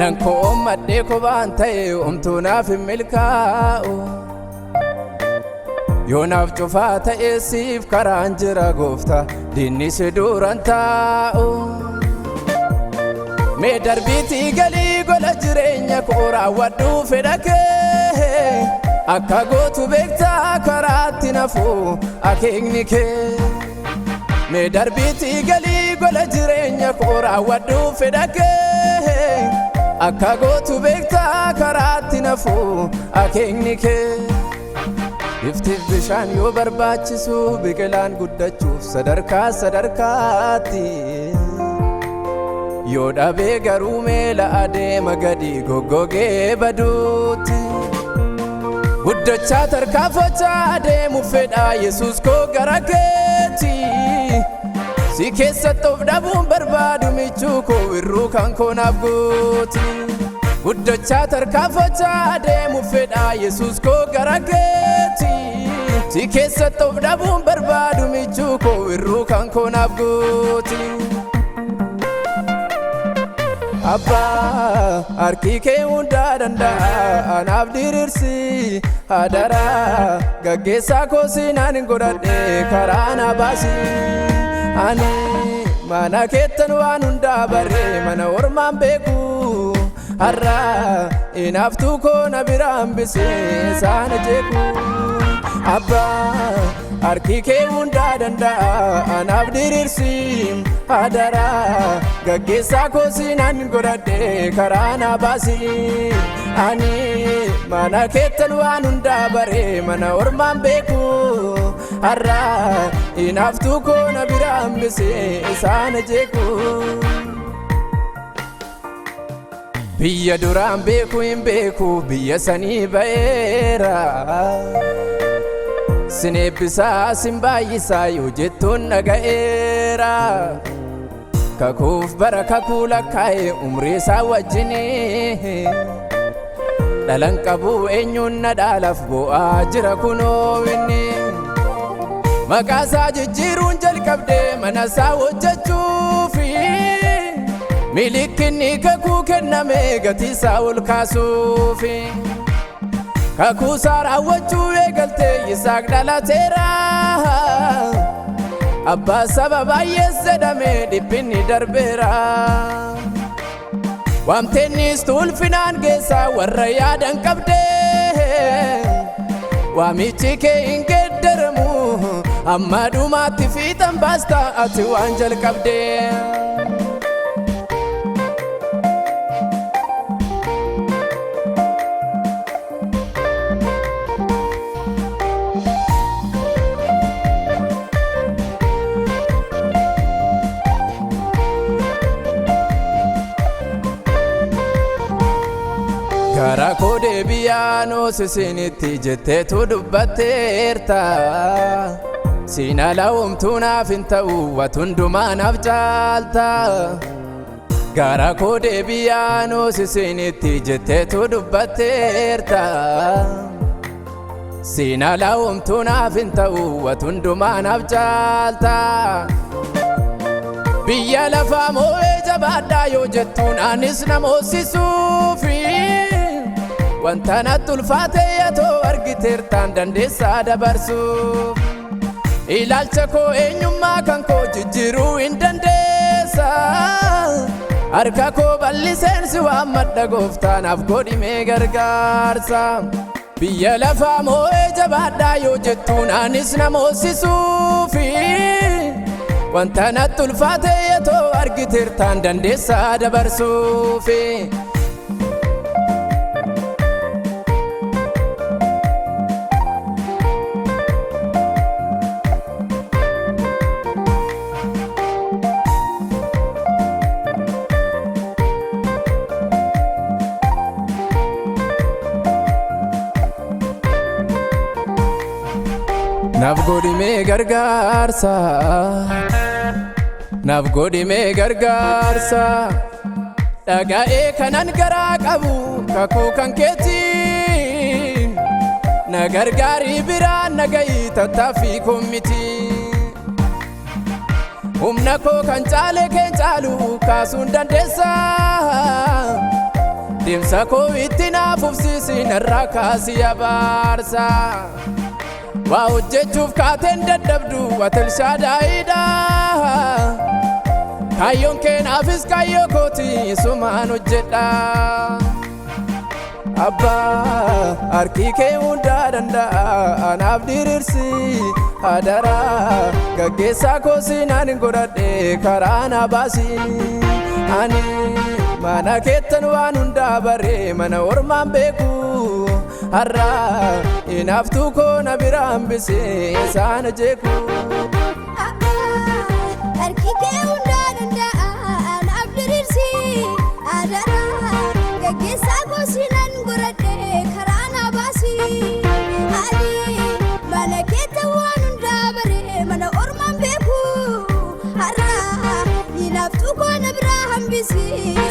anan koo madde ko baanta'e omtuu naaf hin milkaa'u yoo naaf cufaa ta'e siif karaan jira gooftaa diinni si duran taa'u mee darbiitii galii gola jireenya koo raawwadhu fedha kee akka gootu beektaa karaatti nafu akeekni kee mee darbiitii galii gola jireenya koo raawwadhu fedha kee akka gootu beektaa karaatti nafu akeekni kee iftiif bishaan yoo barbaachisu biqilaan guddachuuf sadarkaa sadarkaatti yoo dhabee garuu meela adeema gadi goggogee baduutti guddachaa tarkaanfachaa adeemu fedha Yesuus koo gara keetti si keessatti of dhabuun barbaadu michuu koo irruu kan koo naaf guuti guddachaa tarkaanfachaa adeemu fedha Yesuus koo gara keetti si keessatti of dhabuun barbaadu michuu koo irruu kan koo naaf guuti Abbaa harkikee hundaa danda'a anaaf diriirsi haaraa gaggeessaa koo sinaan hin godhadhe karaa na baasi ani mana keettan waan hundaa barree mana ormaan beeku haaraa inaaftuu koo na bira hambisee saana jeeku Abbaa harkikee hundaa danda'a anaaf diriirsi haaraa gaggeessaa koo sinaan hin godhadhe karaa na baasi ani mana keettan waan hundaa barree mana ormaan beeku haaraa inaaftuu koo na bira hambisee saana jeeku biyya duraan beeku hin beeku biyya sanii ba'eera sin eebbisaa sin baay'isaa yoo jettuun dhaga'eera kakuuf bara kakuu lakkaa'e umrii isaa wajjini dhalan qabu eenyuun na dhaalaaf bu'aa jira kunoo inni maqaa isaa jijjiiruun jalqabde mana isaa hojjechuufi milikinni kakuu kenname gatii isaa ol kaasuufi kakuu isaa raawwachuu eegalte Yisaaq dhalateera abbaa saba baay'ees jedhame dhiphinni darbeera waamteennis ulfinaan geessaa warra yaadan qabde waamichi kee hin geeddaramu amma dhumaatti fiixan baasta ati waan jalqabde gara koo deebi'aanoo sisinitti jetteetu dubbatteerta siin ala homtuu naaf hin ta'u wat hundumaa naaf caalta gara koo deebi'aanoo sisinitti jetteetu dubbatteerta siin ala homtuu naaf hin ta'u wat hundumaa naaf caalta biyya lafaa moo'ee jabaadhaa yoo jettuun anis nama hoosisuufi wanta natti ulfaate yatoo argiteertaan dandeessaa dabarsuuf ilaalcha koo eenyummaa kan koo jijjiiruu hin dandeessa harka koo bal'iseen si waammadha gooftaanaaf godhimee gargaarsa biyya lafaa moo'ee jabaadhaa yoo jettuun anis nama hoosisuufi wanta natti ulfaate yatoo argiteertaan dandeessaa dabarsuufi naaf godhimee gargaarsa naaf godhimee gargaarsa dhaga'ee kanan garaa qabu kakuu kan keetiin na gargaarii biraan nagayii tattaaffii koo miti humna koo kan caale keen caalu kaasuun dandeessa deemsa koo itti naaf ufsiisi narraa kaasii abaarsa waa hojjechuuf kaateen dadhabdu watal shaadaayidha kaayyoon keenaafis kaayyoo kooti isumaan hojjedha Abbaa harkikee hundaa danda'a anaaf diriirsi haaraa gaggeessaa koo siinaan hin godhadhe karaa na baasi ani mana keettan waan hundaa baree mana ormaan beeku har'aa hinaaftuu koo na bira hambisee isaan jeeku harkikee hundaa danda'a anaaf diriirsi haaraa gaggeessaa koo siinaan see